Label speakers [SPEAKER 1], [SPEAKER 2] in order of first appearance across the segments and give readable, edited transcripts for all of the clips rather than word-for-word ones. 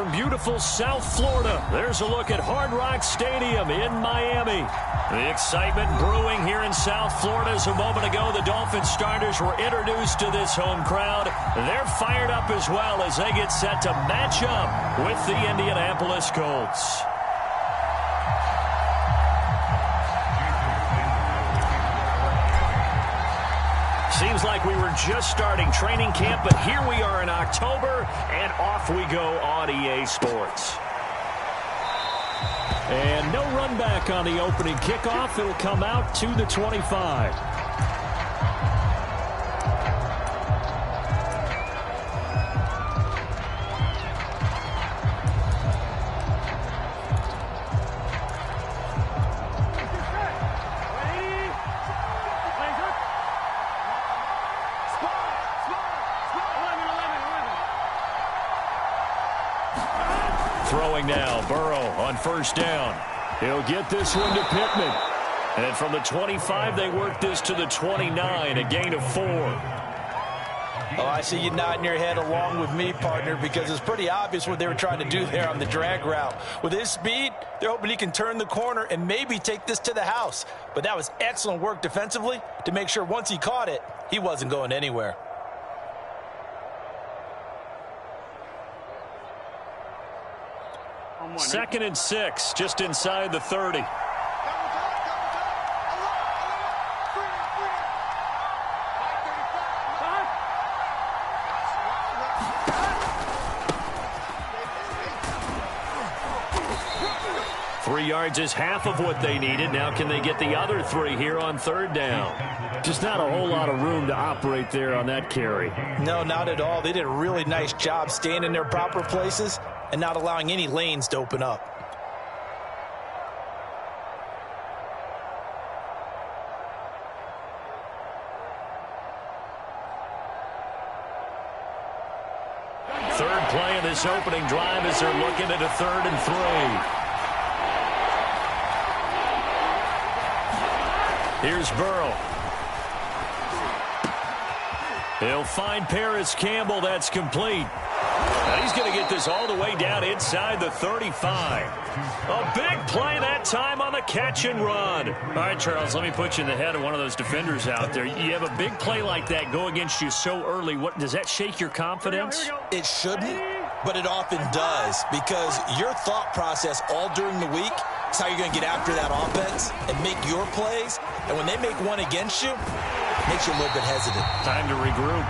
[SPEAKER 1] from beautiful South Florida. There's a look at Hard Rock Stadium in Miami. The excitement brewing here in South Florida as a moment ago the Dolphins starters were introduced to this home crowd. They're fired up as well as they get set to match up with the Indianapolis Colts. Seems like we were just starting training camp, but here we are in October, and off we go on EA Sports. And no run back on the opening kickoff. It'll come out to the 25. Throwing now, Burrow on first down. He'll get this one to Pittman. And from the 25, they work this to the 29, a gain of 4.
[SPEAKER 2] Oh, I see you nodding your head along with me, partner, because it's pretty obvious what they were trying to do there on the drag route. With his speed, they're hoping he can turn the corner and maybe take this to the house. But that was excellent work defensively to make sure once he caught it, he wasn't going anywhere.
[SPEAKER 1] Second and 6, just inside the 30. Three yards is half of what they needed. Now can they get the other 3 here on third down? Just not a whole lot of room to operate there on that carry.
[SPEAKER 2] No, not at all. They did a really nice job staying in their proper places and not allowing any lanes to open up.
[SPEAKER 1] Third play of this opening drive as they're looking at a 3rd and 3. Here's Burrow. He'll find Paris Campbell. That's complete. Now he's going to get this all the way down inside the 35. A big play that time on the catch and run. All right, Charles, let me put you in the head of one of those defenders out there. You have a big play like that go against you so early. What does that shake your confidence?
[SPEAKER 2] It shouldn't, but it often does, because your thought process all during the week is how you're going to get after that offense and make your plays. And when they make one against you, it makes you a little bit hesitant.
[SPEAKER 1] Time to regroup.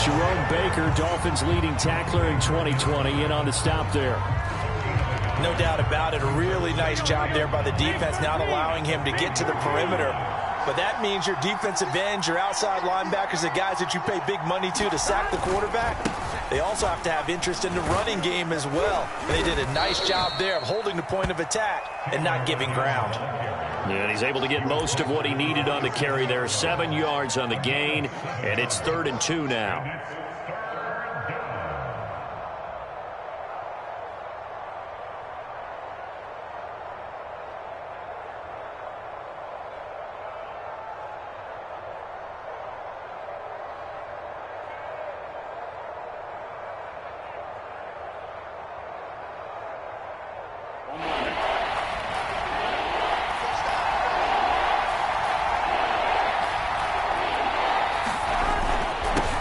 [SPEAKER 1] Jerome Baker, Dolphins leading tackler in 2020, in on the stop there.
[SPEAKER 2] No doubt about it. A really nice job there by the defense, not allowing him to get to the perimeter. But that means your defensive ends, your outside linebackers, the guys that you pay big money to sack the quarterback, they also have to have interest in the running game as well. They did a nice job there of holding the point of attack and not giving ground.
[SPEAKER 1] Yeah, and he's able to get most of what he needed on the carry there. 7 yards on the gain, and it's 3rd and 2 now.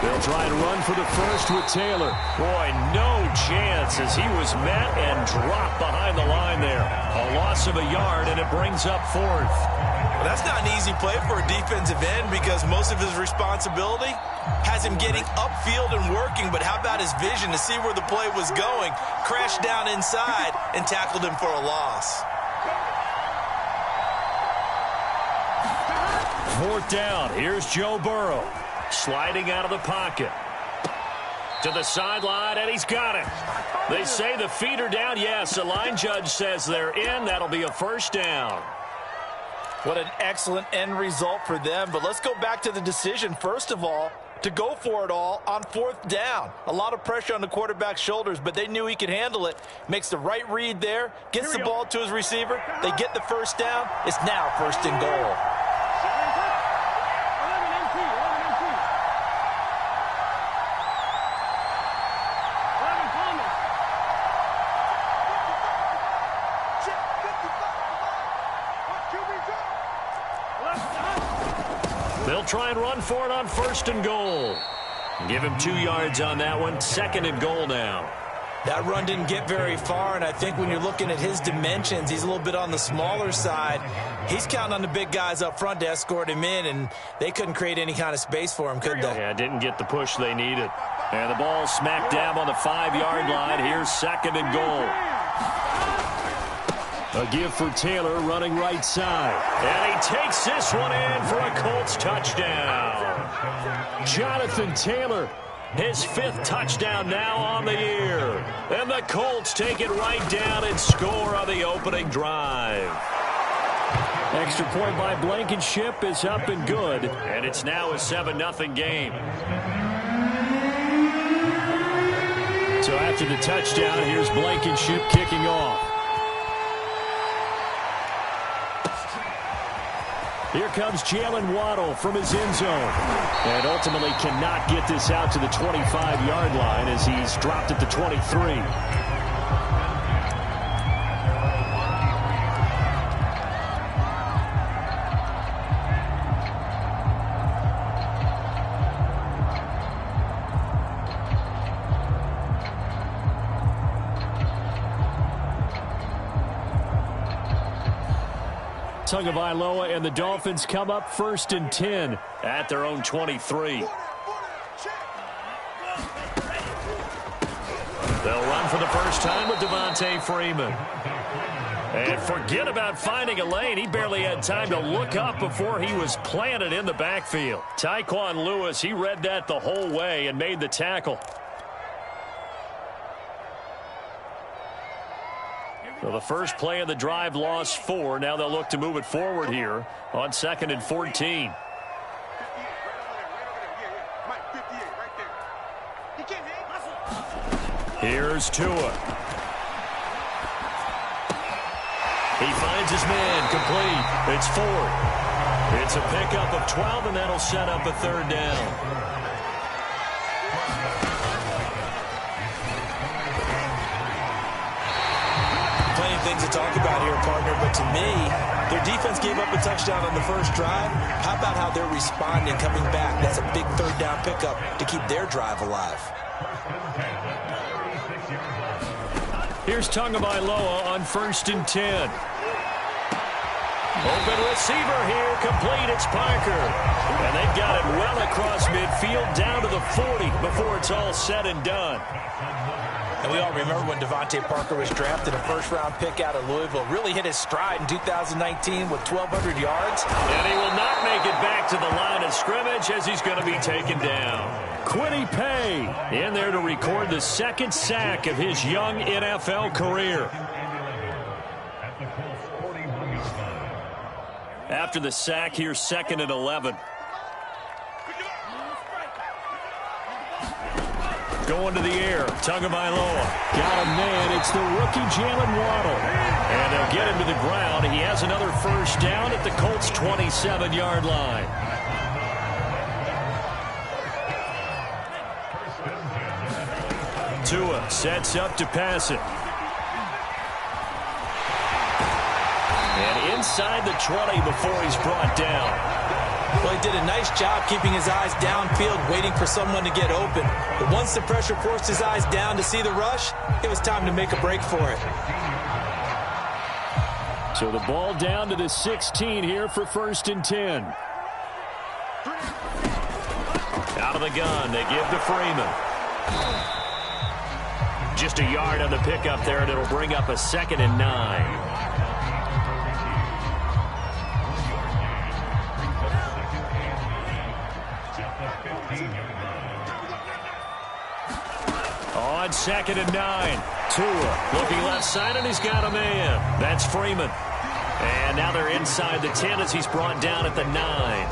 [SPEAKER 1] They'll try and run for the first with Taylor. Boy, no chance as he was met and dropped behind the line there. A loss of a yard, and it brings up 4th.
[SPEAKER 2] Well, that's not an easy play for a defensive end because most of his responsibility has him getting upfield and working, but how about his vision to see where the play was going, crashed down inside, and tackled him for a loss.
[SPEAKER 1] 4th down. Here's Joe Burrow. Sliding out of the pocket. To the sideline, and he's got it. They say the feet are down. Yes, the line judge says they're in. That'll be a first down.
[SPEAKER 2] What an excellent end result for them. But let's go back to the decision, first of all, to go for it all on 4th down. A lot of pressure on the quarterback's shoulders, but they knew he could handle it. Makes the right read there, gets the ball to his receiver. They get the first down. It's now 1st and goal.
[SPEAKER 1] try and run for it on 1st and goal. Give him 2 yards on that one. 2nd and goal now.
[SPEAKER 2] That run didn't get very far, and I think when you're looking at his dimensions, he's a little bit on the smaller side. He's counting on the big guys up front to escort him in, and they couldn't create any kind of space for him, could they?
[SPEAKER 1] Yeah, didn't get the push they needed. And the ball smacked down on the 5-yard line. Here's 2nd and goal. A give for Taylor running right side. And he takes this one in for a Colts touchdown. Jonathan Taylor, his 5th touchdown now on the year. And the Colts take it right down and score on the opening drive. Extra point by Blankenship is up and good. And it's now a 7-0 game. So after the touchdown, here's Blankenship kicking off. Here comes Jalen Waddle from his end zone. And ultimately cannot get this out to the 25-yard line as he's dropped at the 23. Tagovailoa and the Dolphins come up 1st and 10 at their own 23. They'll run for the first time with Devontae Freeman. And forget about finding a lane. He barely had time to look up before he was planted in the backfield. Tyquan Lewis, he read that the whole way and made the tackle. So the first play of the drive lost 4. Now they'll look to move it forward here on 2nd and 14. Here's Tua. He finds his man complete. It's 4. It's a pickup of 12, and that'll set up a 3rd down.
[SPEAKER 2] Things to talk about here, partner, but to me, their defense gave up a touchdown on the first drive. How about how they're responding, coming back? That's a big 3rd down pickup to keep their drive alive.
[SPEAKER 1] Here's Tagovailoa on 1st and 10. Open receiver here, complete. It's Parker. And they've got it well across midfield, down to the 40 before it's all said and done.
[SPEAKER 2] And we all remember when Devontae Parker was drafted, a 1st-round pick out of Louisville. Really hit his stride in 2019 with 1,200 yards.
[SPEAKER 1] And he will not make it back to the line of scrimmage as he's going to be taken down. Kwity Paye in there to record the 2nd sack of his young NFL career. After the sack, here's 2nd and 11. Going to the air, Tagovailoa. Got a man, it's the rookie Jalen Waddle. And they'll get him to the ground. He has another 1st down at the Colts' 27-yard line. Tua sets up to pass it. And inside the 20 before he's brought down.
[SPEAKER 2] Well, he did a nice job keeping his eyes downfield, waiting for someone to get open. But once the pressure forced his eyes down to see the rush, it was time to make a break for it.
[SPEAKER 1] So the ball down to the 16 here for 1st and 10. Out of the gun, they give to Freeman. Just a yard on the pickup there, and it'll bring up a 2nd and 9. On 2nd and 9. Tua looking left side, and he's got a man. That's Freeman. And now they're inside the 10 as he's brought down at the 9.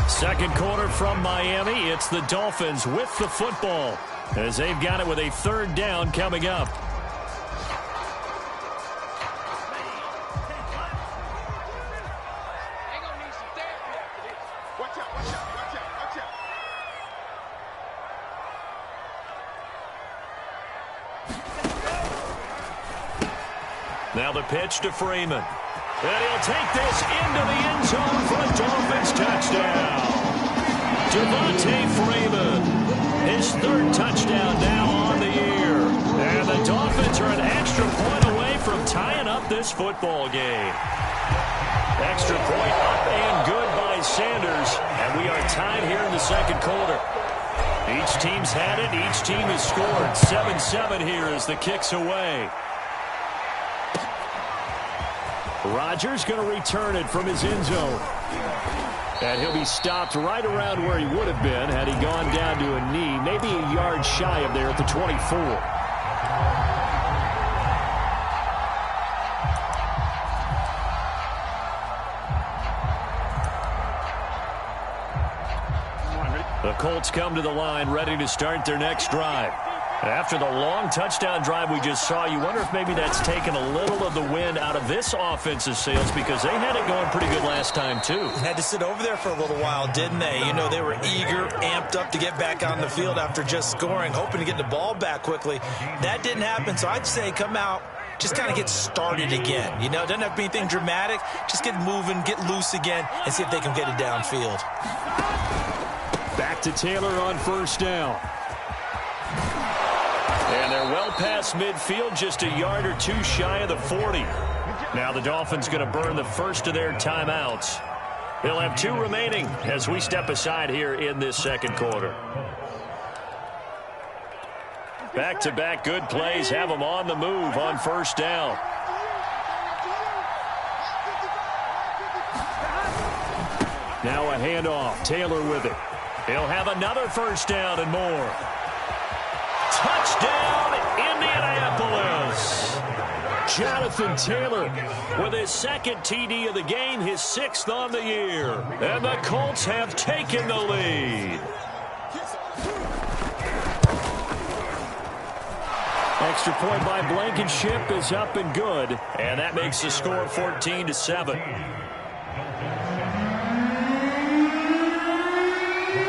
[SPEAKER 1] 2nd quarter from Miami. It's the Dolphins with the football as they've got it with a 3rd down coming up. Now the pitch to Freeman. And he'll take this into the end zone for a Dolphins touchdown. Devontae Freeman, his third touchdown now on the year. And the Dolphins are an extra point away from tying up this football game. Extra point up and good by Sanders. And we are tied here in the second quarter. Each team's had it. Each team has scored. 7-7 here as the kick's away. Rodgers going to return it from his end zone. And he'll be stopped right around where he would have been had he gone down to a knee, maybe a yard shy of there at the 24. The Colts come to the line ready to start their next drive. After the long touchdown drive we just saw, you wonder if maybe that's taken a little of the wind out of this offensive sails because they had it going pretty good last time, too.
[SPEAKER 2] Had to sit over there for a little while, didn't they? You know, they were eager, amped up to get back on the field after just scoring, hoping to get the ball back quickly. That didn't happen, so I'd say come out, just kind of get started again. You know, it doesn't have to be anything dramatic. Just get moving, get loose again, and see if they can get it downfield.
[SPEAKER 1] Back to Taylor on first down. And they're well past midfield, just a yard or two shy of the 40. Now the Dolphins going to burn the first of their timeouts. They'll have two remaining as we step aside here in this second quarter. Back-to-back good plays have them on the move on first down. Now a handoff. Taylor with it. He'll have another first down and more. Touchdown, Indianapolis. Jonathan Taylor with his second TD of the game, his sixth on the year. And the Colts have taken the lead. Extra point by Blankenship is up and good. And that makes the score 14-7.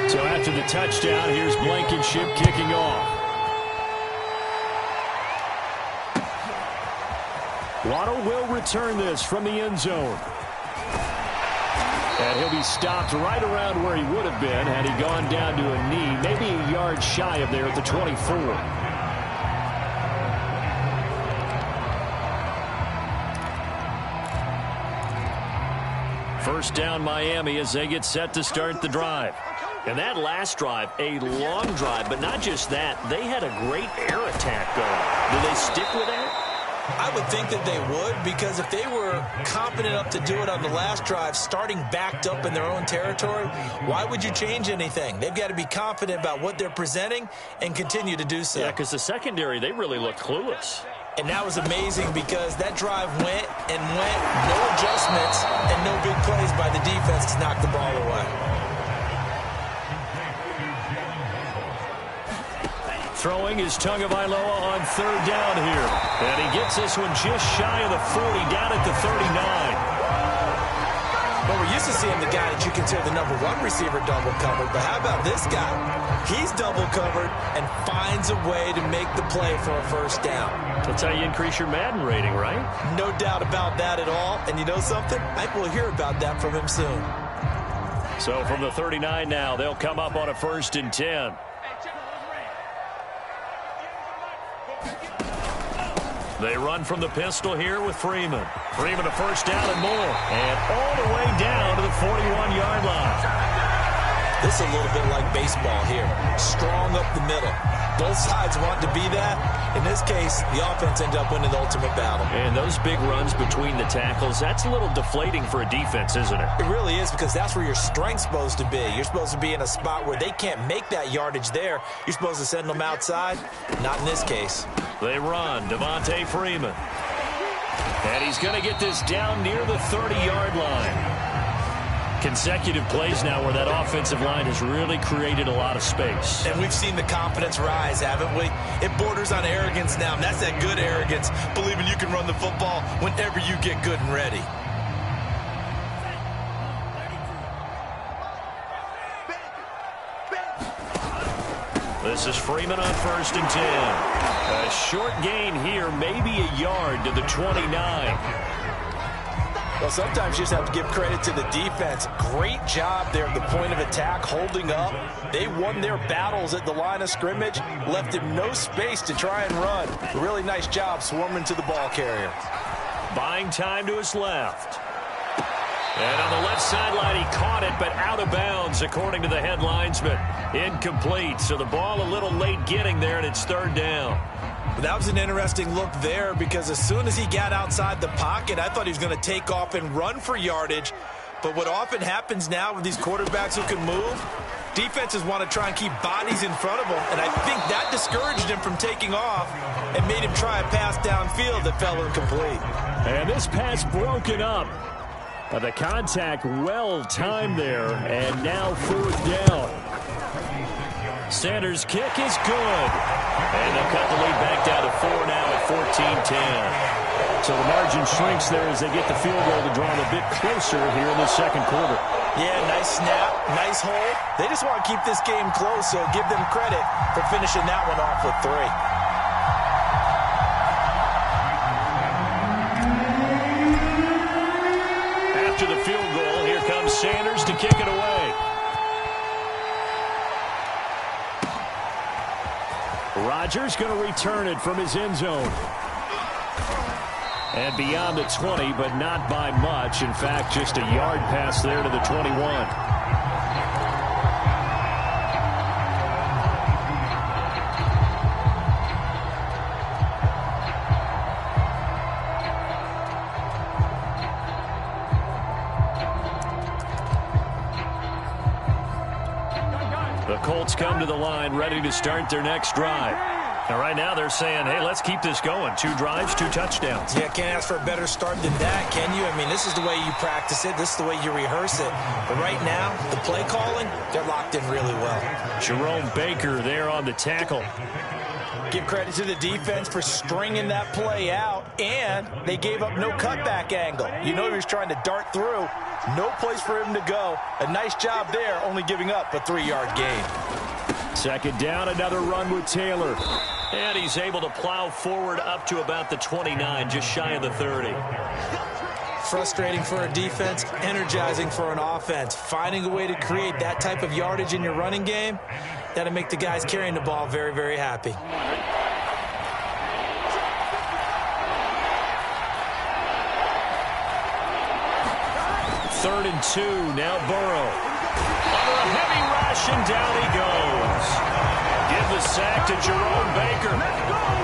[SPEAKER 1] So after the touchdown, here's Blankenship kicking off. Waddle will return this from the end zone. And he'll be stopped right around where he would have been had he gone down to a knee, maybe a yard shy of there at the 24. First down Miami as they get set to start the drive. And that last drive, a long drive, but not just that, they had a great air attack going. Do they stick with that?
[SPEAKER 2] I would think that they would, because if they were confident enough to do it on the last drive, starting backed up in their own territory, why would you change anything? They've got to be confident about what they're presenting and continue to do so.
[SPEAKER 1] Yeah, because the secondary, they really looked clueless.
[SPEAKER 2] And that was amazing because that drive went and went, no adjustments and no big plays by the defense to knock the ball away.
[SPEAKER 1] Throwing is Tagovailoa on third down here. And he gets this one just shy of the 40, down at the 39.
[SPEAKER 2] But we're used to seeing the guy that you consider the #1 receiver double covered. But how about this guy? He's double covered and finds a way to make the play for a first down.
[SPEAKER 1] That's how you increase your Madden rating, right?
[SPEAKER 2] No doubt about that at all. And you know something? I think we'll hear about that from him soon.
[SPEAKER 1] So from the 39 now, they'll come up on a 1st and 10. They run from the pistol here with Freeman. Freeman a first down and more. And all the way down to the 41-yard line.
[SPEAKER 2] This is a little bit like baseball here. Strong up the middle. Both sides want to be that. In this case, the offense ended up winning the ultimate battle.
[SPEAKER 1] And those big runs between the tackles, that's a little deflating for a defense, isn't it?
[SPEAKER 2] It really is, because that's where your strength's supposed to be. You're supposed to be in a spot where they can't make that yardage there. You're supposed to send them outside. Not in this case.
[SPEAKER 1] They run. Devontae Freeman. And he's going to get this down near the 30-yard line. Consecutive plays now where that offensive line has really created a lot of space.
[SPEAKER 2] And we've seen the confidence rise, haven't we? It borders on arrogance now, and that's that good arrogance, believing you can run the football whenever you get good and ready.
[SPEAKER 1] This is Freeman on 1st and 10. A short gain here, maybe a yard to the 29.
[SPEAKER 2] Well, sometimes you just have to give credit to the defense. Great job there at the point of attack, holding up. They won their battles at the line of scrimmage, left him no space to try and run. Really nice job swarming to the ball carrier.
[SPEAKER 1] Buying time to his left. And on the left sideline, he caught it, but out of bounds, according to the head linesman. Incomplete, so the ball a little late getting there, and it's third down.
[SPEAKER 2] That was an interesting look there because as soon as he got outside the pocket, I thought he was going to take off and run for yardage. But what often happens now with these quarterbacks who can move, defenses want to try and keep bodies in front of them, and I think that discouraged him from taking off and made him try a pass downfield that fell incomplete.
[SPEAKER 1] And this pass broken up. The contact well timed there, and now fourth down. Sanders' kick is good. And they'll cut the lead back down to 4 now at 14-10. So the margin shrinks there as they get the field goal to draw them a bit closer here in the second quarter.
[SPEAKER 2] Yeah, nice snap, nice hole. They just want to keep this game close, so give them credit for finishing that one off with 3.
[SPEAKER 1] After the field goal, here comes Sanders to kick it away. Rodgers going to return it from his end zone. And beyond the 20, but not by much. In fact, just a yard pass there to the 21. The Colts come to the line, ready to start their next drive. And right now they're saying, hey, let's keep this going. 2 drives, 2 touchdowns.
[SPEAKER 2] Yeah, can't ask for a better start than that, can you? I mean, this is the way you practice it. This is the way you rehearse it. But right now, the play calling, they're locked in really well.
[SPEAKER 1] Jerome Baker there on the tackle.
[SPEAKER 2] Give credit to the defense for stringing that play out, and they gave up no cutback angle. You know he was trying to dart through. No place for him to go. A nice job there, only giving up a 3-yard gain.
[SPEAKER 1] Second down, another run with Taylor. And he's able to plow forward up to about the 29, just shy of the 30.
[SPEAKER 2] Frustrating for a defense, energizing for an offense. Finding a way to create that type of yardage in your running game, that'll make the guys carrying the ball very, very happy.
[SPEAKER 1] Third and 2, now Burrow. Under a heavy rush, and down he goes. Give the sack to Jerome Baker.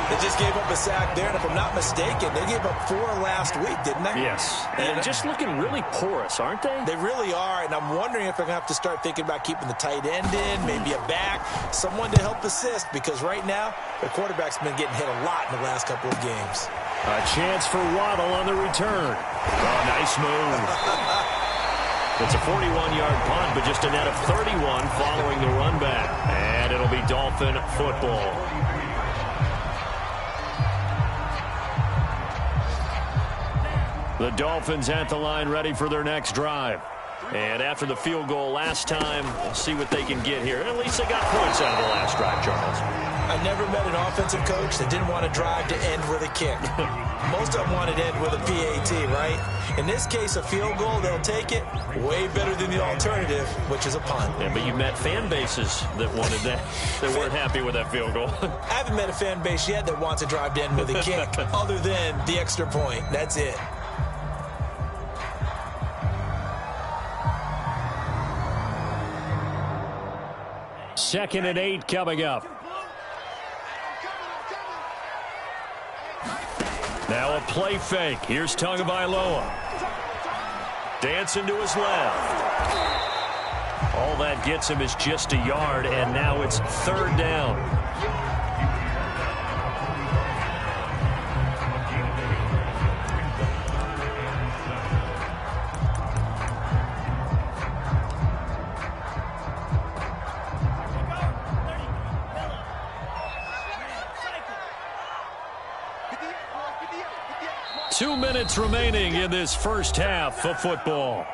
[SPEAKER 2] They just gave up a sack there, and if I'm not mistaken, they gave up 4 last week, didn't they?
[SPEAKER 1] Yes. And just looking really porous, aren't they?
[SPEAKER 2] They really are, and I'm wondering if they're going to have to start thinking about keeping the tight end in, maybe a back, someone to help assist, because right now, the quarterback's been getting hit a lot in the last couple of games.
[SPEAKER 1] A chance for Waddle on the return. Oh, nice move. It's a 41-yard punt, but just a net of 31 following the run back. And it'll be Dolphin football. The Dolphins at the line ready for their next drive. And after the field goal last time, we'll see what they can get here. At least they got points out of the last drive, Charles.
[SPEAKER 2] I never met an offensive coach that didn't want to drive to end with a kick. Most of them wanted to end with a PAT, right? In this case, a field goal, they'll take it. Way better than the alternative, which is a punt.
[SPEAKER 1] Yeah, but you met fan bases that wanted that, that weren't happy with that field goal.
[SPEAKER 2] I haven't met a fan base yet that wants to drive to end with a kick, other than the extra point. That's it.
[SPEAKER 1] Second and 8 coming up. Now a play fake. Here's Tagovailoa. Dancing to his left. All that gets him is just a yard, and now it's third down. Two minutes remaining in this first half of football.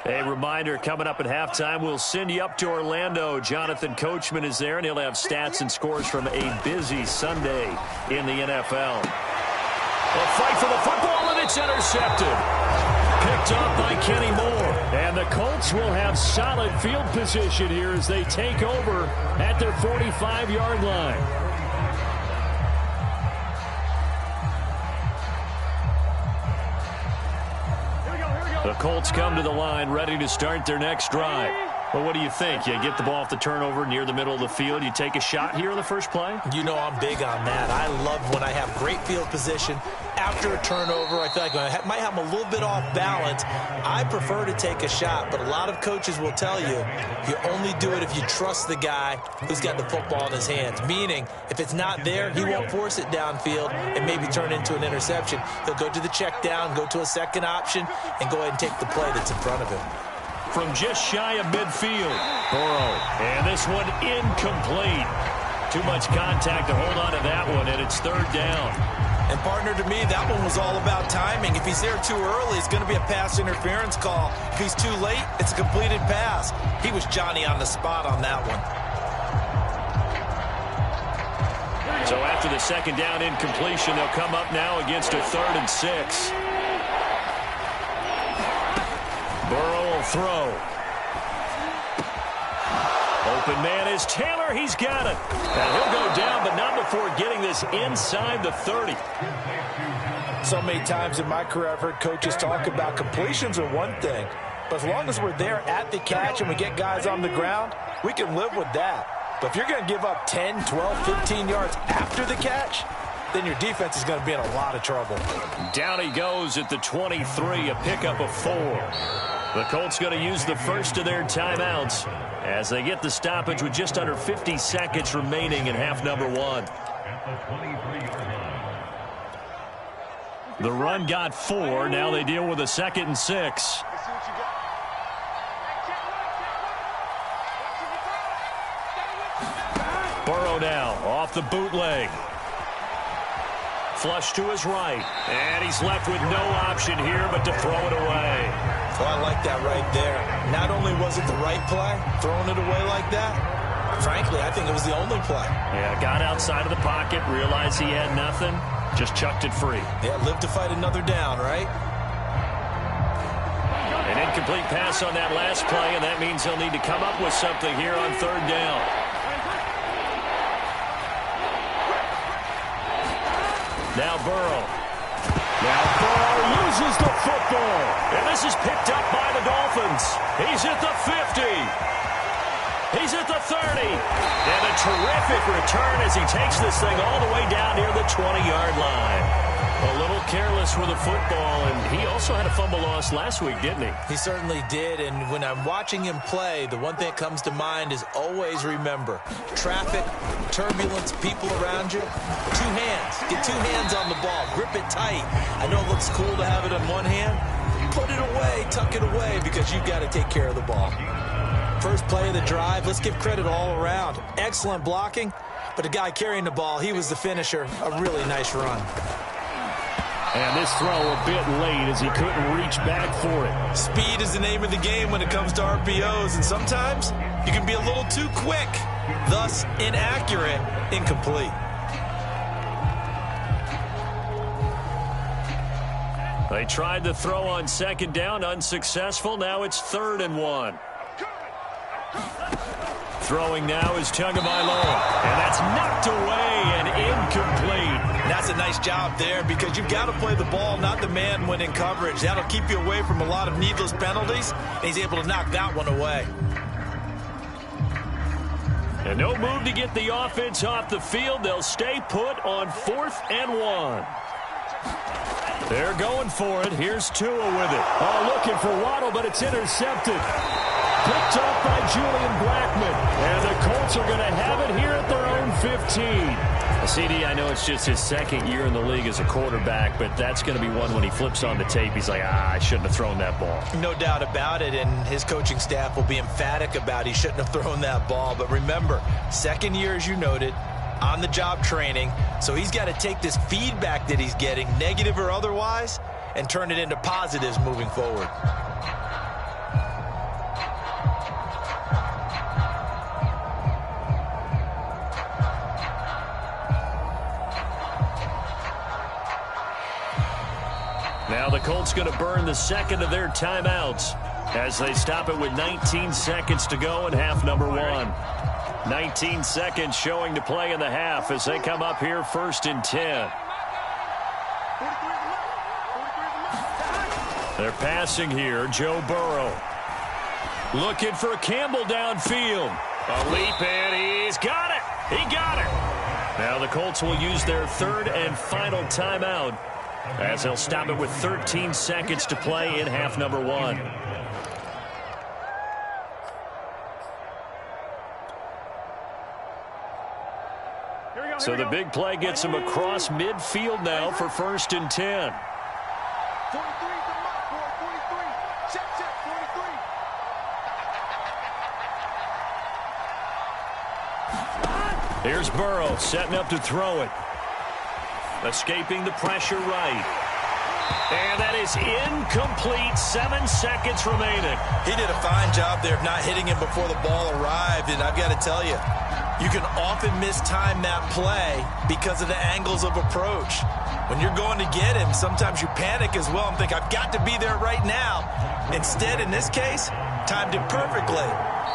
[SPEAKER 1] A reminder, coming up at halftime, we'll send you up to Orlando. Jonathan Coachman is there, and he'll have stats and scores from a busy Sunday in the NFL. A fight for the football, and it's intercepted. Picked up by Kenny Moore. And the Colts will have solid field position here as they take over at their 45-yard line. The Colts come to the line ready to start their next drive. Well, what do you think? You get the ball off the turnover near the middle of the field. You take a shot here in the first play?
[SPEAKER 2] You know I'm big on that. I love when I have great field position. After a turnover, I feel like I might have them a little bit off balance. I prefer to take a shot, but a lot of coaches will tell you, you only do it if you trust the guy who's got the football in his hands. Meaning, if it's not there, he won't force it downfield and maybe turn into an interception. He'll go to the check down, go to a second option, and go ahead and take the play that's in front of him.
[SPEAKER 1] From just shy of midfield, Burrow. And this one incomplete. Too much contact to hold on to that one, and it's third down.
[SPEAKER 2] And, partner, to me, that one was all about timing. If he's there too early, it's going to be a pass interference call. If he's too late, it's a completed pass. He was Johnny on the spot on that one.
[SPEAKER 1] So after the second down incompletion, they'll come up now against a 3rd and 6. Burrow will throw. Open man is Taylor. He's got it. And he'll go down, but not before getting this inside the 30.
[SPEAKER 2] So many times in my career, I've heard coaches talk about completions are one thing. But as long as we're there at the catch and we get guys on the ground, we can live with that. But if you're going to give up 10, 12, 15 yards after the catch, then your defense is going to be in a lot of trouble.
[SPEAKER 1] Down he goes at the 23, a pickup of 4. The Colts going to use the first of their timeouts as they get the stoppage with just under 50 seconds remaining in half number 1. The run got 4. Now they deal with a 2nd and 6. Burrow now off the bootleg. Flush to his right. And he's left with no option here but to throw it away.
[SPEAKER 2] Well, I like that right there. Not only was it the right play, throwing it away like that, frankly, I think it was the only play.
[SPEAKER 1] Yeah, got outside of the pocket, realized he had nothing, just chucked it free.
[SPEAKER 2] Yeah, live to fight another down, right?
[SPEAKER 1] An incomplete pass on that last play, and that means he'll need to come up with something here on 3rd down. Now Burrow. Now Burrow loses the football. And this is picked up by the Dolphins. He's at the 50. He's at the 30. And a terrific return as he takes this thing all the way down near the 20-yard line. A little careless with the football, and he also had a fumble loss last week, didn't he?
[SPEAKER 2] He certainly did, and when I'm watching him play, the one thing that comes to mind is always remember, traffic, turbulence, people around you, 2 hands. Get 2 hands on the ball. Grip it tight. I know it looks cool to have it on one hand. Put it away, tuck it away, because you've got to take care of the ball. First play of the drive, let's give credit all around. Excellent blocking, but the guy carrying the ball, he was the finisher. A really nice run.
[SPEAKER 1] And this throw a bit late as he couldn't reach back for it.
[SPEAKER 2] Speed is the name of the game when it comes to RPOs, and sometimes you can be a little too quick, thus inaccurate, incomplete.
[SPEAKER 1] They tried the throw on 2nd down, unsuccessful. Now it's 3rd and 1. Throwing now is Tagovailoa, and that's knocked away and incomplete.
[SPEAKER 2] And that's a nice job there because you've got to play the ball, not the man when in coverage. That'll keep you away from a lot of needless penalties, and he's able to knock that one away.
[SPEAKER 1] And no move to get the offense off the field. They'll stay put on 4th and 1. They're going for it. Here's Tua with it. Oh, looking for Waddle, but it's intercepted. Picked up by Julian Blackmon. And the Colts are going to have it here at their own 15. CD, I know it's just his 2nd year in the league as a quarterback, but that's going to be one when he flips on the tape. He's like, I shouldn't have thrown that ball.
[SPEAKER 2] No doubt about it, and his coaching staff will be emphatic about he shouldn't have thrown that ball. But remember, 2nd year, as you noted, on-the-job training, so he's got to take this feedback that he's getting, negative or otherwise, and turn it into positives moving forward.
[SPEAKER 1] Colts going to burn the second of their timeouts as they stop it with 19 seconds to go in half number one. 19 seconds showing to play in the half as they come up here 1st and 10. They're passing here. Joe Burrow looking for Campbell downfield. A leap, and he's got it. He got it. Now the Colts will use their third and final timeout as they'll stop it with 13 seconds to play in half number one. So the big play gets him across midfield now for 1st and 10.
[SPEAKER 3] 43 to Mark, 43. Check, 43.
[SPEAKER 1] Here's Burrow setting up to throw it. Escaping the pressure right. And that is incomplete. 7 seconds remaining.
[SPEAKER 2] He did a fine job there of not hitting him before the ball arrived, and I've got to tell you, you can often mistime that play because of the angles of approach. When you're going to get him, sometimes you panic as well and think, I've got to be there right now. Instead, in this case, timed it perfectly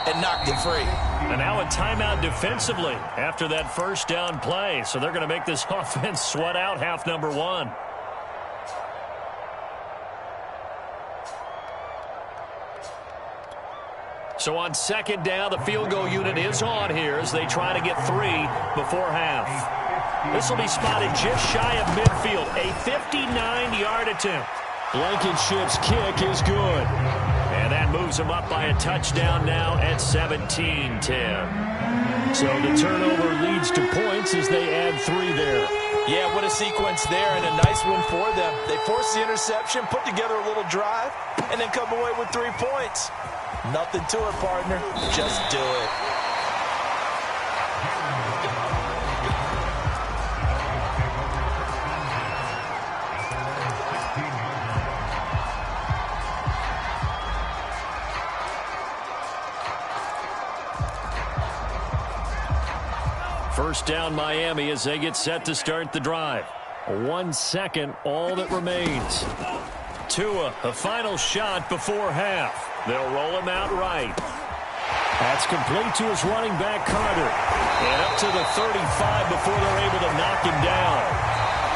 [SPEAKER 2] and knocked it free.
[SPEAKER 1] And now a timeout defensively after that first down play. So they're going to make this offense sweat out half number one. So on 2nd down, the field goal unit is on here as they try to get 3 before half. This will be spotted just shy of midfield. A 59-yard attempt. Blankenship's kick is good. And that moves him up by a touchdown now at 17-10. So the turnover leads to points as they add 3 there.
[SPEAKER 2] Yeah, what a sequence there, and a nice one for them. They force the interception, put together a little drive, and then come away with 3 points. Nothing to it, partner. Just do it.
[SPEAKER 1] First down Miami as they get set to start the drive. 1 second, all that remains. Tua, a final shot before half. They'll roll him out right. That's complete to his running back, Carter. And up to the 35 before they're able to knock him down.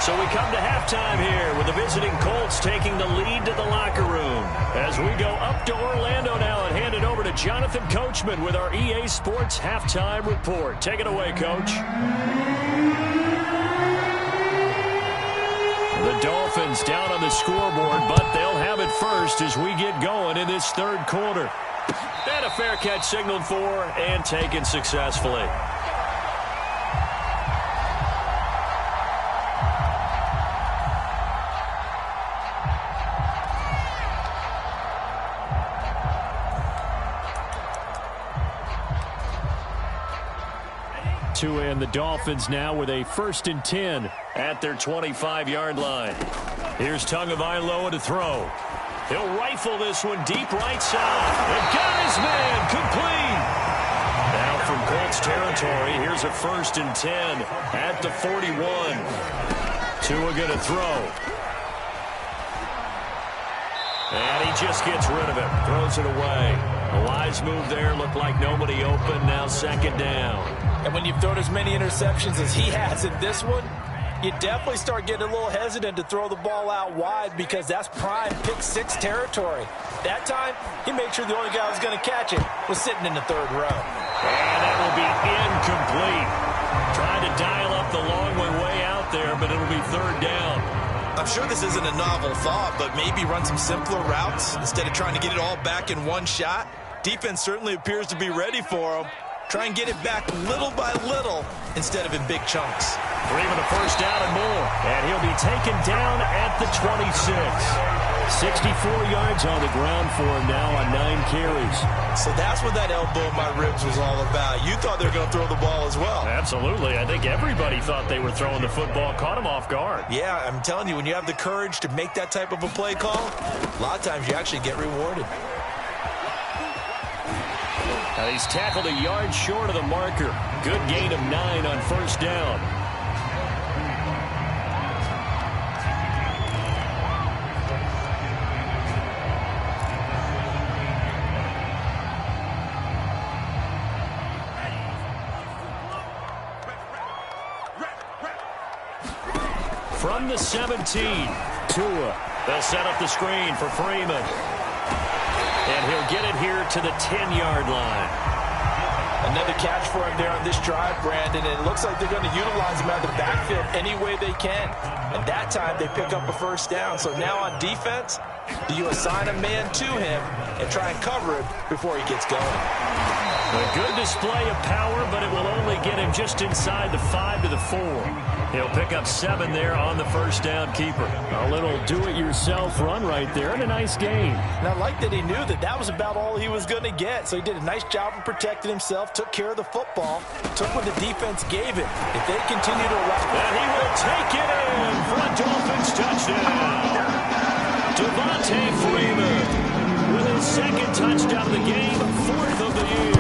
[SPEAKER 1] So we come to halftime here with the visiting Colts taking the lead to the locker room. As we go up to Orlando now and hand it over to Jonathan Coachman with our EA Sports Halftime Report. Take it away, Coach. The Dolphins down on the scoreboard, but they'll have it first as we get going in this third quarter. And a fair catch signaled for and taken successfully. Tua and the Dolphins now with a 1st and 10 at their 25-yard line. Here's Tagovailoa to throw. He'll rifle this one deep right side. And got his man complete. Now from Colts territory, here's a 1st and 10 at the 41. Tua going to throw. And he just gets rid of it. Throws it away. A wise move there. Looked like nobody open. Now 2nd down.
[SPEAKER 2] And when you've thrown as many interceptions as he has in this one, you definitely start getting a little hesitant to throw the ball out wide because that's prime pick 6 territory. That time, he made sure the only guy who was going to catch it was sitting in the 3rd row.
[SPEAKER 1] And that will be incomplete. Trying to dial up the long way out there, but it'll be 3rd down.
[SPEAKER 2] I'm sure this isn't a novel thought, but maybe run some simpler routes instead of trying to get it all back in one shot. Defense certainly appears to be ready for him. Try and get it back little by little instead of in big chunks.
[SPEAKER 1] For even a 1st down and more. And he'll be taken down at the 26. 64 yards on the ground for him now on 9 carries.
[SPEAKER 2] So that's what that elbow in my ribs was all about. You thought they were going to throw the ball as well.
[SPEAKER 1] Absolutely. I think everybody thought they were throwing the football. Caught him off guard.
[SPEAKER 2] Yeah, I'm telling you, when you have the courage to make that type of a play call, a lot of times you actually get rewarded.
[SPEAKER 1] Now he's tackled a yard short of the marker. Good gain of 9 on 1st down. from the 17. Tua. They'll set up the screen for Freeman. And he'll get it here to the 10-yard line.
[SPEAKER 2] Another catch for him there on this drive, Brandon. And it looks like they're going to utilize him out of the backfield any way they can. And that time they pick up a first down. So now on defense, do you assign a man to him and try and cover him before he gets going?
[SPEAKER 1] A good display of power, but it will only get him just inside the 5 to the 4. He'll pick up 7 there on the first down keeper. A little do-it-yourself run right there and a nice gain.
[SPEAKER 2] And I like that he knew that that was about all he was going to get. So he did a nice job of protecting himself, took care of the football, took what the defense gave him. If they continue to rush...
[SPEAKER 1] And he will take it in for a Dolphins touchdown. Devontae Freeman with his second touchdown of the game, 4th of the year.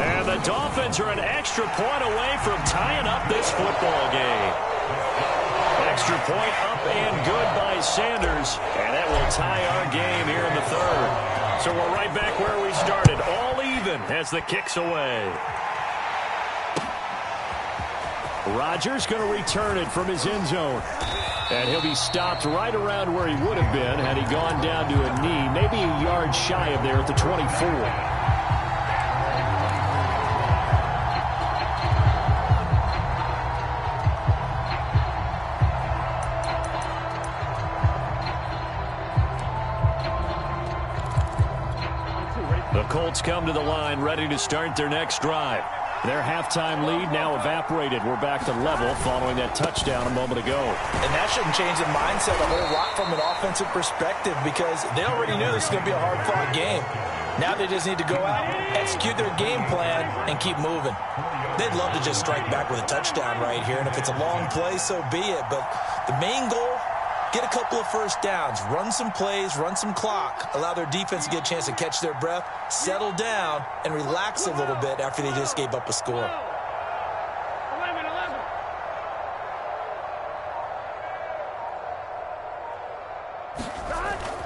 [SPEAKER 1] And the Dolphins are an extra point away from tying up this football game. Extra point up and good by Sanders, and that will tie our game here in the 3rd. So we're right back where we started, all even as the kick's away. Rodgers going to return it from his end zone. And he'll be stopped right around where he would have been had he gone down to a knee, maybe a yard shy of there at the 24. The Colts come to the line, ready to start their next drive. Their halftime lead now evaporated. We're back to level following that touchdown a moment ago.
[SPEAKER 2] And that shouldn't change the mindset a whole lot from an offensive perspective because they already knew this was going to be a hard-fought game. Now they just need to go out, execute their game plan, and keep moving. They'd love to just strike back with a touchdown right here, and if it's a long play, so be it. But the main goal, get a couple of first downs, run some plays, run some clock, allow their defense to get a chance to catch their breath, settle down, and relax a little bit after they just gave up a score.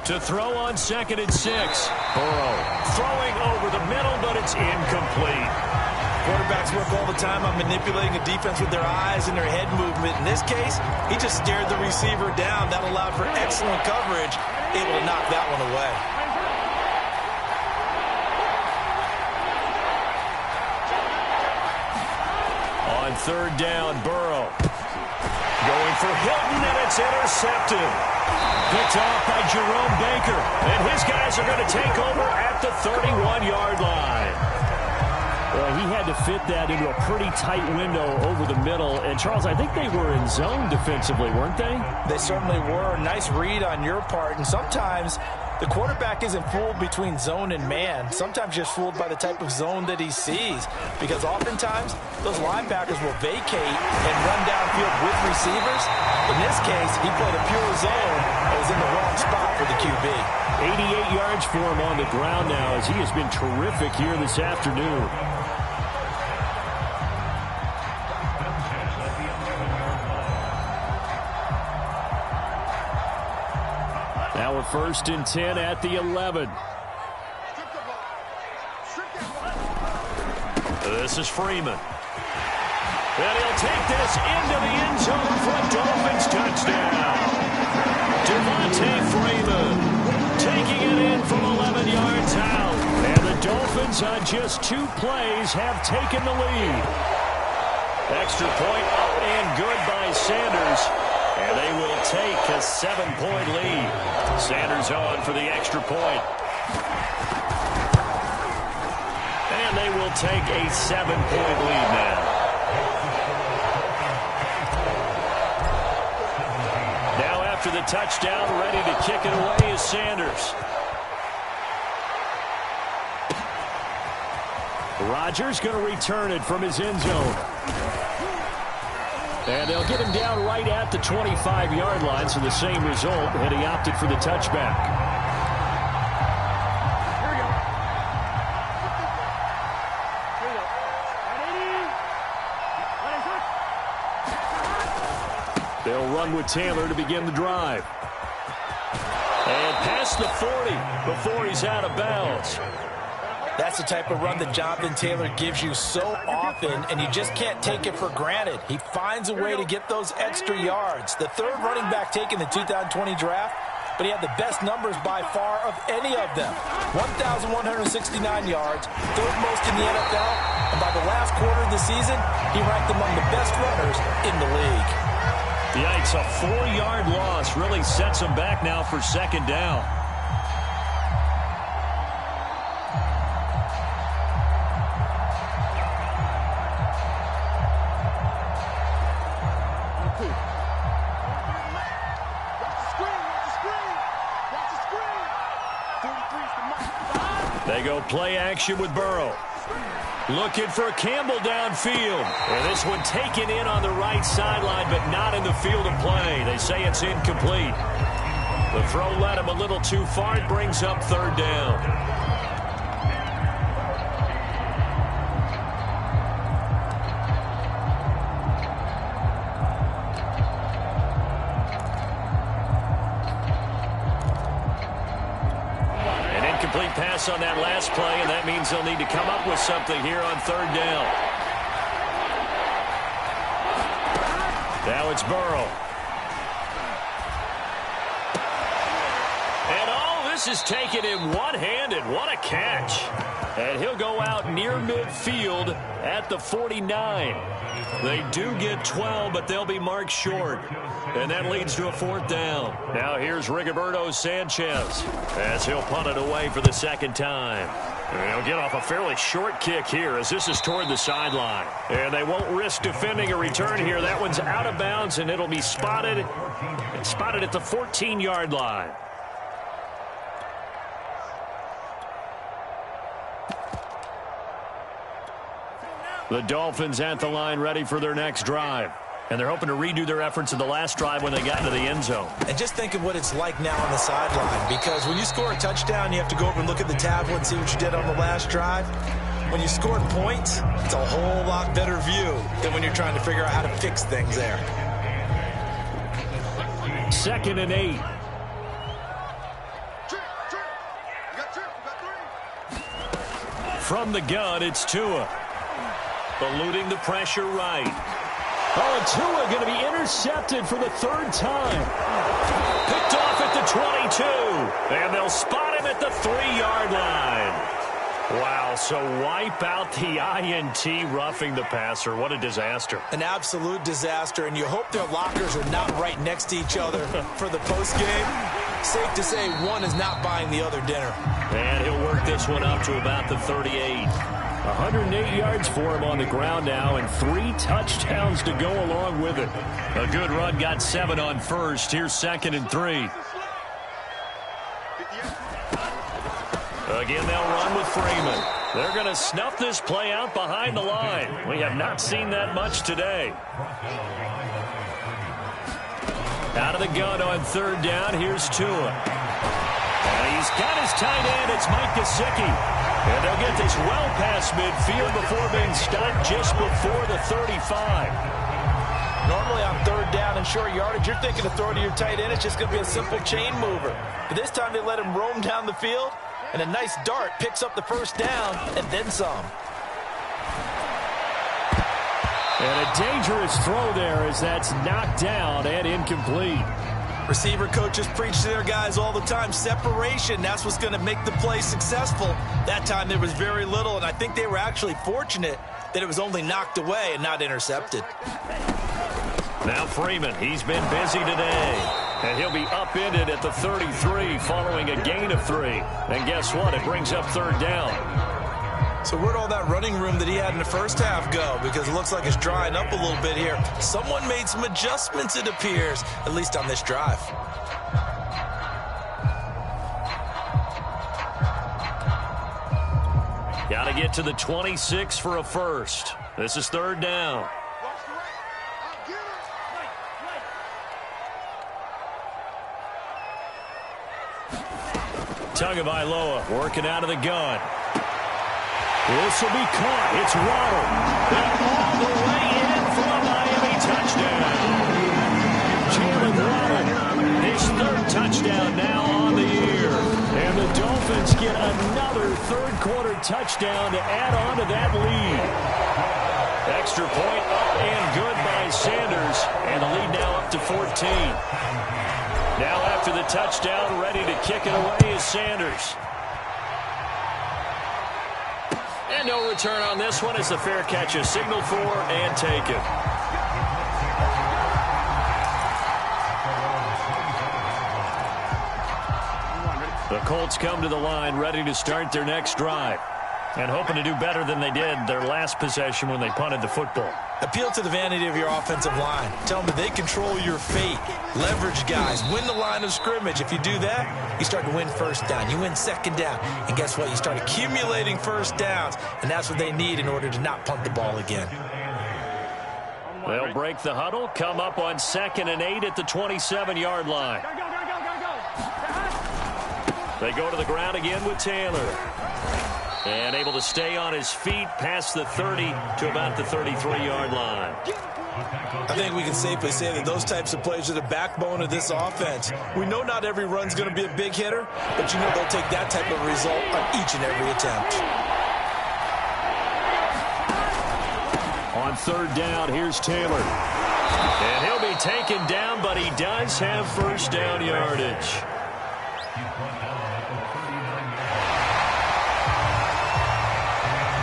[SPEAKER 1] To throw on 2nd and 6. Burrow throwing over the middle, but it's incomplete.
[SPEAKER 2] Quarterbacks work all the time on manipulating a defense with their eyes and their head movement. In this case, he just stared the receiver down. That allowed for excellent coverage, able to knock that one away.
[SPEAKER 1] On 3rd down, Burrow going for Hilton, and it's intercepted. Picked off by Jerome Baker, and his guys are going to take over at the 31-yard line. Well, he had to fit that into a pretty tight window over the middle. And, Charles, I think they were in zone defensively, weren't they?
[SPEAKER 2] They certainly were. Nice read on your part. And sometimes the quarterback isn't fooled between zone and man. Sometimes just fooled by the type of zone that he sees. Because oftentimes, those linebackers will vacate and run downfield with receivers. In this case, he played a pure zone and was in the wrong spot for the QB.
[SPEAKER 1] 88 yards for him on the ground now as he has been terrific here this afternoon. Now a 1st and 10 at the 11. This is Freeman. And he'll take this into the end zone for a Dolphins touchdown. Devontae Freeman taking it in from 11 yards out. And the Dolphins on just 2 plays have taken the lead. Extra point up and good by Sanders. And they will take a 7-point lead. Sanders on for the extra point. And they will take a 7-point lead now. Now after the touchdown, ready to kick it away is Sanders. Rodgers going to return it from his end zone. And they'll get him down right at the 25-yard line, so the same result, and he opted for the touchback. They'll run with Taylor to begin the drive. And past the 40 before he's out of bounds.
[SPEAKER 2] That's the type of run that Jonathan Taylor gives you so often, and you just can't take it for granted. He finds a way to get those extra yards. The third running back taken in the 2020 draft, but he had the best numbers by far of any of them. 1,169 yards, third most in the NFL, and by the last quarter of the season, he ranked among the best runners in the league.
[SPEAKER 1] Yikes, a 4-yard loss really sets him back now for second down. They go play action with Burrow. Looking for Campbell downfield. And this one taken in on the right sideline, but not in the field of play. They say it's incomplete. The throw led him a little too far. It brings up third down. Pass on that last play, and that means they'll need to come up with something here on third down. Now it's Burrow. And all this is taken in one-handed. What a catch. And he'll go out near midfield at the 49. They do get 12, but they'll be marked short. And that leads to a fourth down. Now here's Rigoberto Sanchez as he'll punt it away for the second time. And he'll get off a fairly short kick here as this is toward the sideline. And they won't risk defending a return here. That one's out of bounds, and it'll be spotted at the 14-yard line. The Dolphins at the line ready for their next drive. And they're hoping to redo their efforts in the last drive when they got into the end zone.
[SPEAKER 2] And just think of what it's like now on the sideline, because when you score a touchdown, you have to go over and look at the tablet and see what you did on the last drive. When you scored points, it's a whole lot better view than when you're trying to figure out how to fix things there.
[SPEAKER 1] 2nd and 8. From the gun, it's Tua. Eluding the pressure right. Oh, and Tua going to be intercepted for the third time. Picked off at the 22. And they'll spot him at the 3-yard line. Wow, so wipe out the INT roughing the passer. What a disaster.
[SPEAKER 2] An absolute disaster, and you hope their lockers are not right next to each other for the postgame. Safe to say one is not buying the other dinner.
[SPEAKER 1] And he'll work this one up to about the 38. 108 yards for him on the ground now, and 3 touchdowns to go along with it. A good run, got 7 on first. Here's 2nd and 3. Again, they'll run with Freeman. They're going to snuff this play out behind the line. We have not seen that much today. Out of the gun on third down, here's Tua. And he's got his tight end. It's Mike Gesicki. And they'll get this well past midfield before being stopped just before the 35.
[SPEAKER 2] Normally on third down and short yardage, you're thinking to throw to your tight end. It's just going to be a simple chain mover. But this time they let him roam down the field, and a nice dart picks up the first down and then some.
[SPEAKER 1] And a dangerous throw there as that's knocked down and incomplete.
[SPEAKER 2] Receiver coaches preach to their guys all the time. Separation, that's what's going to make the play successful. That time there was very little, and I think they were actually fortunate that it was only knocked away and not intercepted.
[SPEAKER 1] Now Freeman, he's been busy today. And he'll be upended at the 33 following a gain of 3. And guess what? It brings up third down.
[SPEAKER 2] So where'd all that running room that he had in the first half go? Because it looks like it's drying up a little bit here. Someone made some adjustments, it appears, at least on this drive.
[SPEAKER 1] Got to get to the 26 for a first. This is third down. Tagovailoa working out of the gun. This will be caught. It's Waddle. And all the way in for a Miami touchdown. Jalen Waddle, his third touchdown now on the year. And the Dolphins Dolphins get another third-quarter touchdown to add on to that lead. Extra point up and good by Sanders, and the lead now up to 14. Now after the touchdown, ready to kick it away is Sanders. And no return on this one as the fair catch is signaled for and taken. The Colts come to the line ready to start their next drive and hoping to do better than they did their last possession when they punted the football.
[SPEAKER 2] Appeal to the vanity of your offensive line. Tell them they control your fate. Leverage guys. Win the line of scrimmage. If you do that, you start to win first down. You win second down. And guess what? You start accumulating first downs. And that's what they need in order to not punt the ball again.
[SPEAKER 1] They'll break the huddle, come up on 2nd and 8 at the 27-yard line. They go to the ground again with Taylor. And able to stay on his feet past the 30 to about the 33-yard line.
[SPEAKER 2] I think we can safely say that those types of plays are the backbone of this offense. We know not every run's going to be a big hitter, but you know they'll take that type of result on each and every attempt.
[SPEAKER 1] On 3rd down, here's Taylor. And he'll be taken down, but he does have first down yardage.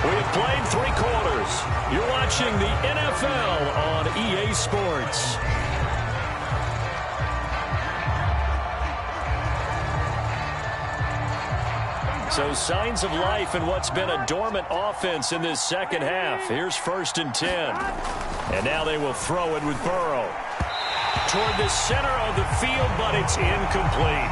[SPEAKER 1] We've played 3 quarters. You're watching the NFL on EA Sports. So signs of life in what's been a dormant offense in this second half. Here's 1st and 10. And now they will throw it with Burrow. Toward the center of the field, but it's incomplete.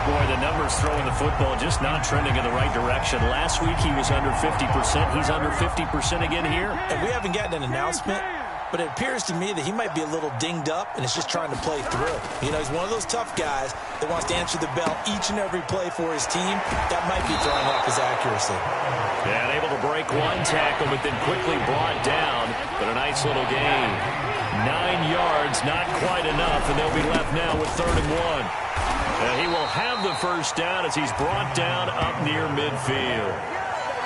[SPEAKER 1] Boy, the numbers throwing the football just not trending in the right direction. Last week he was under 50%. He's under 50% again here.
[SPEAKER 2] And we haven't gotten an announcement, but it appears to me that he might be a little dinged up and is just trying to play through. You know, he's one of those tough guys that wants to answer the bell each and every play for his team. That might be throwing off his accuracy.
[SPEAKER 1] Yeah, and able to break one tackle, but then quickly brought down. But a nice little gain. 9 yards, not quite enough, and they'll be left now with 3rd and 1. And he will have the first down as he's brought down up near midfield.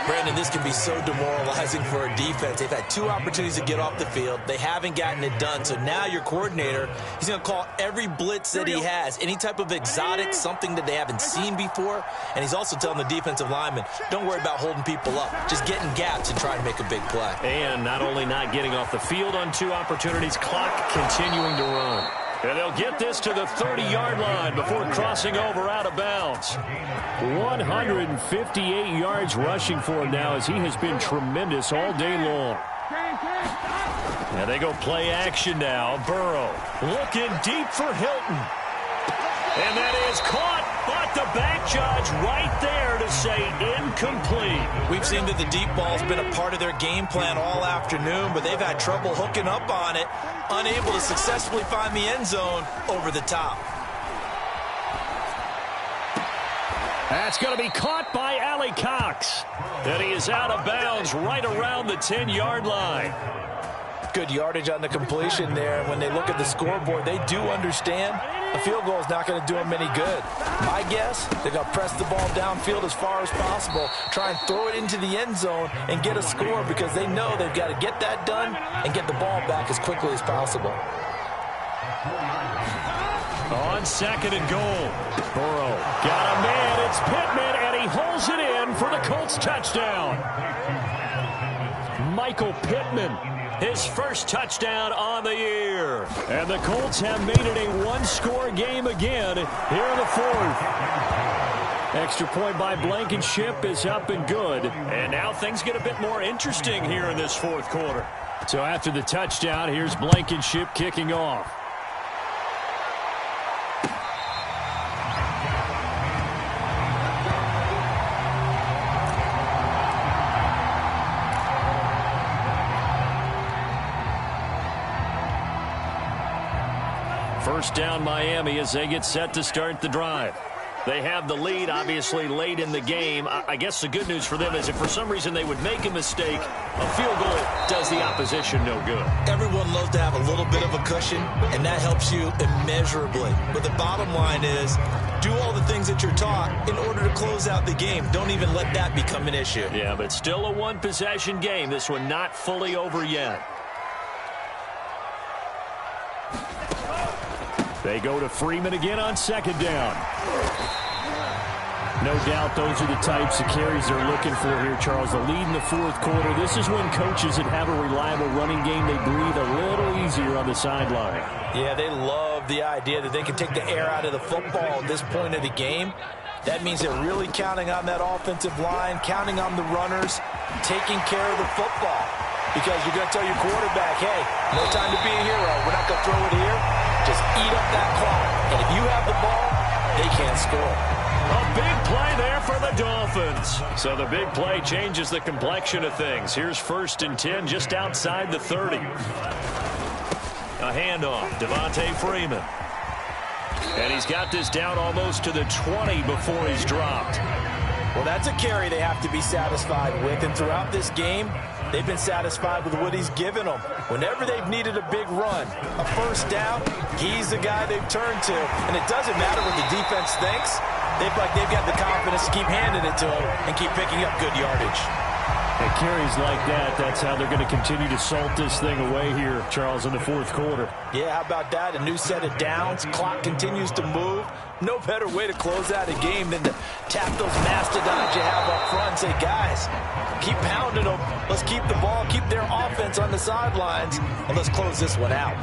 [SPEAKER 2] Brandon, this can be so demoralizing for a defense. They've had 2 opportunities to get off the field. They haven't gotten it done. So now your coordinator, he's going to call every blitz that he has, any type of exotic, something that they haven't seen before. And he's also telling the defensive lineman, don't worry about holding people up. Just get in gaps and try to make a big play.
[SPEAKER 1] And not only not getting off the field on 2 opportunities, clock continuing to run. And they'll get this to the 30-yard line before crossing over out of bounds. 158 yards rushing for him now as he has been tremendous all day long. And they go play action now. Burrow looking deep for Hilton. And that is caught, but the back judge right there to say incomplete.
[SPEAKER 2] We've seen that the deep ball's been a part of their game plan all afternoon, but they've had trouble hooking up on it, unable to successfully find the end zone over the top.
[SPEAKER 1] That's going to be caught by Allie Cox. And he is out of bounds right around the 10-yard line.
[SPEAKER 2] Good yardage on the completion there. When they look at the scoreboard, they do understand a field goal is not going to do them any good. My guess, they're going to press the ball downfield as far as possible, try and throw it into the end zone and get a score because they know they've got to get that done and get the ball back as quickly as possible.
[SPEAKER 1] On 2nd and goal, Burrow got a man. It's Pittman, and he holds it in for the Colts touchdown. Michael Pittman, his first touchdown on the year. And the Colts have made it a 1-score game again here in the 4th. Extra point by Blankenship is up and good. And now things get a bit more interesting here in this 4th quarter. So after the touchdown, here's Blankenship kicking off. First down Miami as they get set to start the drive. They have the lead, obviously, late in the game. I guess the good news for them is if for some reason they would make a mistake, a field goal does the opposition no good.
[SPEAKER 2] Everyone loves to have a little bit of a cushion, and that helps you immeasurably. But the bottom line is, do all the things that you're taught in order to close out the game. Don't even let that become an issue.
[SPEAKER 1] Yeah, but still a one-possession game. This one not fully over yet. They go to Freeman again on second down. No doubt those are the types of carries they're looking for here, Charles. The lead in the fourth quarter. This is when coaches that have a reliable running game, they breathe a little easier on the sideline.
[SPEAKER 2] Yeah, they love the idea that they can take the air out of the football at this point of the game. That means they're really counting on that offensive line, counting on the runners, taking care of the football. Because you're going to tell your quarterback, hey, no time to be a hero. We're not going to throw it here. Just eat up that clock. And if you have the ball, they can't score.
[SPEAKER 1] A big play there for the Dolphins. So the big play changes the complexion of things. Here's 1st and 10 just outside the 30. A handoff, Devontae Freeman. And he's got this down almost to the 20 before he's dropped.
[SPEAKER 2] Well, that's a carry they have to be satisfied with. And throughout this game, they've been satisfied with what he's given them. Whenever they've needed a big run, a first down, he's the guy they've turned to. And it doesn't matter what the defense thinks. They've got the confidence to keep handing it to him and keep picking up good yardage.
[SPEAKER 1] And carries like that, that's how they're going to continue to salt this thing away here, Charles, in the fourth quarter.
[SPEAKER 2] Yeah, how about that? A new set of downs. Clock continues to move. No better way to close out a game than to tap those mastodons you have up front and say, guys, keep pounding them. Let's keep the ball, keep their offense on the sidelines, and let's close this one out.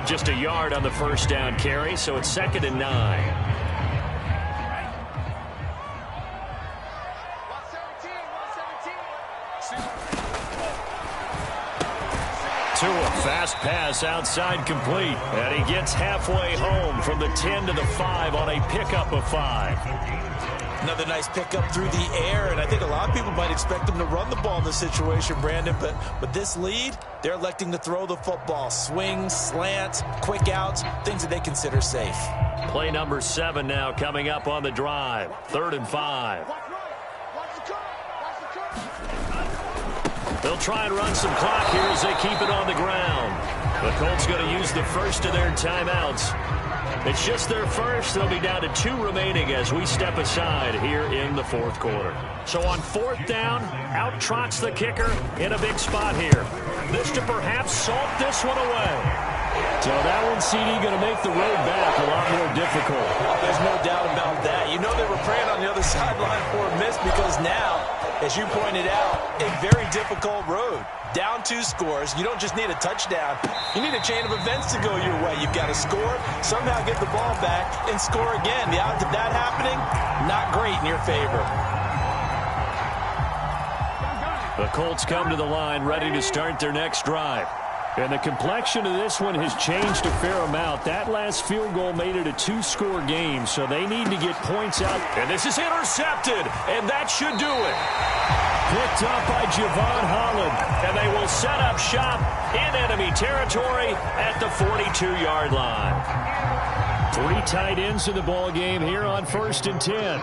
[SPEAKER 1] Just a yard on the first down carry, so it's 2nd and 9. A fast pass outside complete, and he gets halfway home from the 10 to the 5 on a pickup of 5.
[SPEAKER 2] Another nice pickup through the air, and I think a lot of people might expect him to run the ball in this situation, Brandon, but with this lead, they're electing to throw the football. Swings, slants, quick outs, things that they consider safe.
[SPEAKER 1] Play number 7 now coming up on the drive. 3rd and 5. They'll try and run some clock here as they keep it on the ground. The Colts going to use the first of their timeouts. It's just their first. They'll be down to 2 remaining as we step aside here in the fourth quarter. So on 4th down, out trots the kicker in a big spot here. This to perhaps salt this one away. So that one, CD, going to make the road back a lot more difficult.
[SPEAKER 2] There's no doubt about that. You know they were praying on the other sideline for a miss because now, as you pointed out, a very difficult road. Down 2 scores. You don't just need a touchdown. You need a chain of events to go your way. You've got to score, somehow get the ball back, and score again. The odds of that happening, not great in your favor.
[SPEAKER 1] The Colts come to the line ready to start their next drive. And the complexion of this one has changed a fair amount. That last field goal made it a 2-score game, so they need to get points out. And this is intercepted, and that should do it. Picked up by Javon Holland, and they will set up shop in enemy territory at the 42-yard line. 3 tight ends in the ball game here on 1st and 10.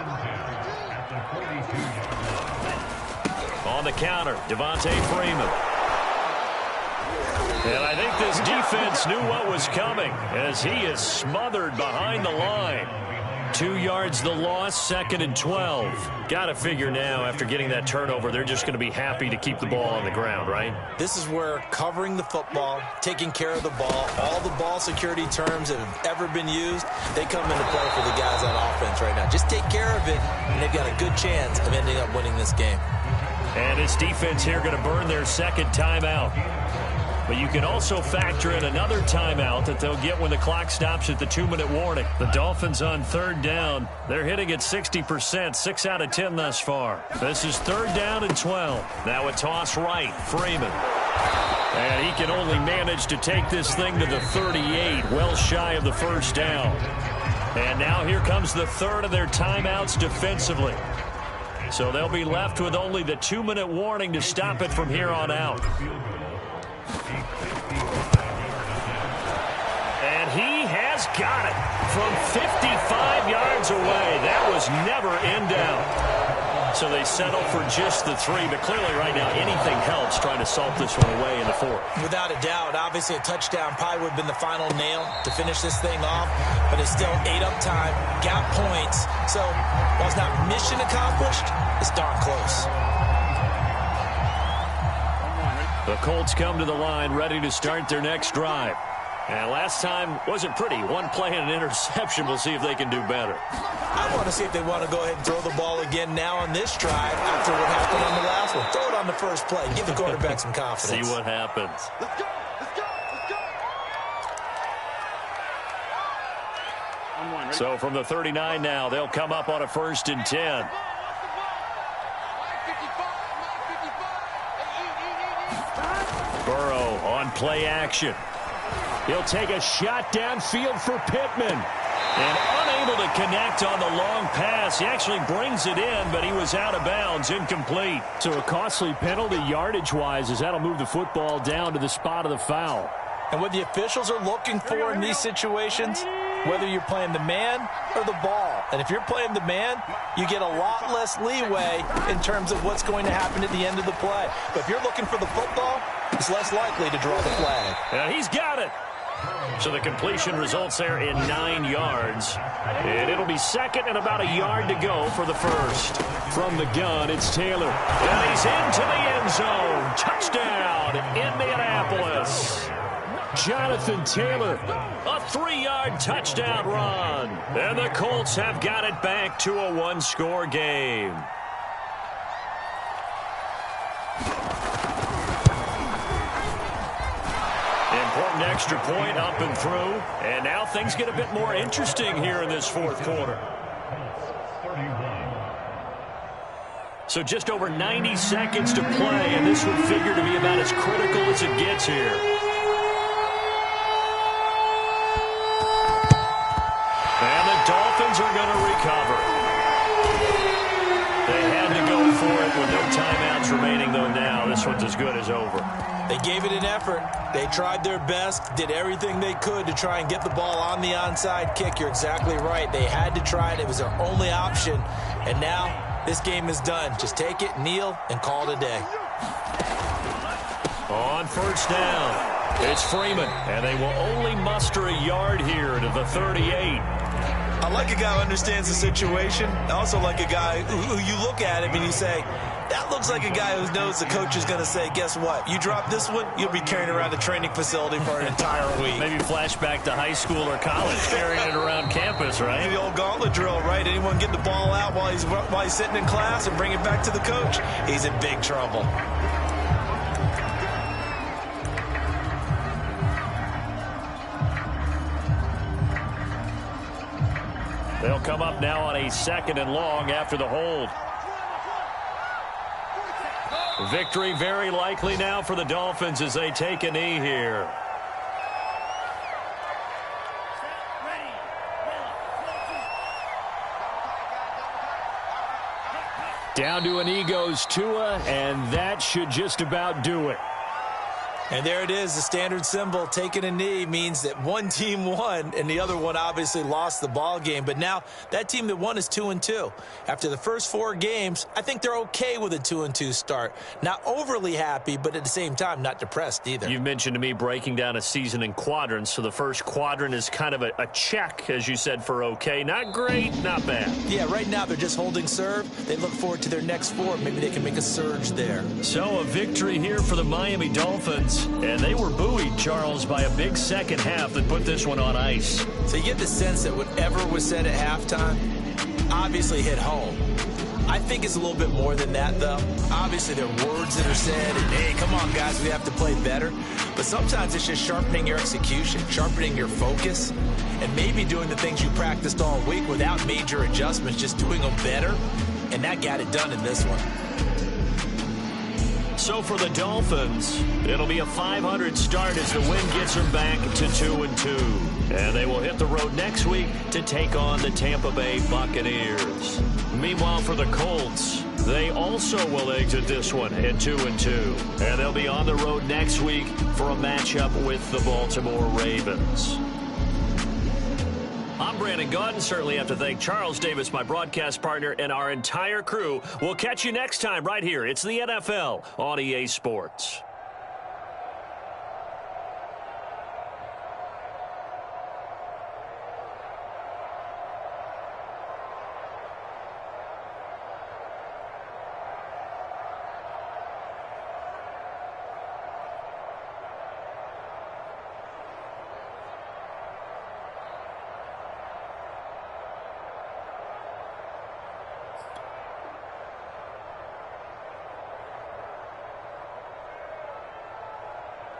[SPEAKER 1] On the counter, Devontae Freeman. And I think this defense knew what was coming as he is smothered behind the line. 2 yards the loss, 2nd and 12. Got to figure now after getting that turnover, they're just going to be happy to keep the ball on the ground, right?
[SPEAKER 2] This is where covering the football, taking care of the ball, all the ball security terms that have ever been used, they come into play for the guys on offense right now. Just take care of it, and they've got a good chance of ending up winning this game.
[SPEAKER 1] And this defense here going to burn their 2nd timeout. But you can also factor in another timeout that they'll get when the clock stops at the 2-minute warning. The Dolphins on 3rd down. They're hitting at 60%, 6 out of 10 thus far. This is 3rd down and 12. Now a toss right, Freeman. And he can only manage to take this thing to the 38, well shy of the first down. And now here comes the 3rd of their timeouts defensively. So they'll be left with only the 2-minute warning to stop it from here on out. And he has got it from 55 yards away. That was never in doubt. So they settle for just the 3, but clearly right now anything helps trying to salt this one away in the 4th.
[SPEAKER 2] Without a doubt, obviously a touchdown probably would have been the final nail to finish this thing off, but it's still 8 up time, got points. So while it's not mission accomplished, it's darn close.
[SPEAKER 1] The Colts come to the line ready to start their next drive. And last time wasn't pretty. One play and an interception. We'll see if they can do better.
[SPEAKER 2] I want to see if they want to go ahead and throw the ball again now on this drive after what happened on the last one. Throw it on the first play. Give the quarterback some confidence.
[SPEAKER 1] See what happens.
[SPEAKER 3] Let's go. Let's go. Let's go.
[SPEAKER 1] So from the 39 now, they'll come up on a 1st and 10. Burrow on play action. He'll take a shot downfield for Pittman. And unable to connect on the long pass. He actually brings it in, but he was out of bounds, incomplete. So a costly penalty yardage-wise as that'll move the football down to the spot of the foul.
[SPEAKER 2] And what the officials are looking for in these situations, whether you're playing the man or the ball. And if you're playing the man, you get a lot less leeway in terms of what's going to happen at the end of the play. But if you're looking for the football, it's less likely to draw the flag.
[SPEAKER 1] And he's got it. So the completion results there in 9 yards. And it'll be 2nd and about a yard to go for the 1st. From the gun, it's Taylor. And he's into the end zone. Touchdown, Indianapolis. Jonathan Taylor, a 3-yard touchdown run. And the Colts have got it back to a 1-score game. Important extra point up and through. And now things get a bit more interesting here in this 4th quarter. So just over 90 seconds to play, and this would figure to be about as critical as it gets here. And the Dolphins are going to recover. They had to go for it with no timeouts remaining, though now this one's as good as over.
[SPEAKER 2] They gave it an effort. They tried their best, did everything they could to try and get the ball on the onside kick. You're exactly right. They had to try it. It was their only option. And now this game is done. Just take it, kneel, and call it a day.
[SPEAKER 1] On 1st down, it's Freeman. And they will only muster a yard here to the 38.
[SPEAKER 2] I like a guy who understands the situation. I also like a guy who you look at him and you say, that looks like a guy who knows the coach is going to say, guess what? You drop this one, you'll be carrying around a training facility for an entire week.
[SPEAKER 1] Maybe flashback to high school or college, carrying it around campus, right?
[SPEAKER 2] The old gauntlet drill, right? Anyone get the ball out while he's sitting in class and bring it back to the coach? He's in big trouble.
[SPEAKER 1] They'll come up now on a 2nd and long after the hold. Victory very likely now for the Dolphins as they take a knee here. Down to a knee goes Tua, and that should just about do it.
[SPEAKER 2] And there it is, the standard symbol. Taking a knee means that one team won and the other one obviously lost the ball game. But now that team that won is 2-2. After the first 4 games, I think they're okay with a 2-2 start. Not overly happy, but at the same time, not depressed either.
[SPEAKER 1] You've mentioned to me breaking down a season in quadrants. So the first quadrant is kind of a check, as you said, for okay. Not great, not bad.
[SPEAKER 2] Yeah, right now they're just holding serve. They look forward to their next 4. Maybe they can make a surge there.
[SPEAKER 1] So a victory here for the Miami Dolphins. And they were buoyed, Charles, by a big second half that put this one on ice.
[SPEAKER 2] So you get the sense that whatever was said at halftime obviously hit home. I think it's a little bit more than that, though. Obviously, there are words that are said, and, hey, come on, guys, we have to play better. But sometimes it's just sharpening your execution, sharpening your focus, and maybe doing the things you practiced all week without major adjustments, just doing them better. And that got it done in this one.
[SPEAKER 1] So for the Dolphins, it'll be a 500 start as the win gets them back to 2-2. And they will hit the road next week to take on the Tampa Bay Buccaneers. Meanwhile, for the Colts, they also will exit this one at 2-2. And they'll be on the road next week for a matchup with the Baltimore Ravens. I'm Brandon Gaudin. Certainly have to thank Charles Davis, my broadcast partner, and our entire crew. We'll catch you next time right here. It's the NFL on EA Sports.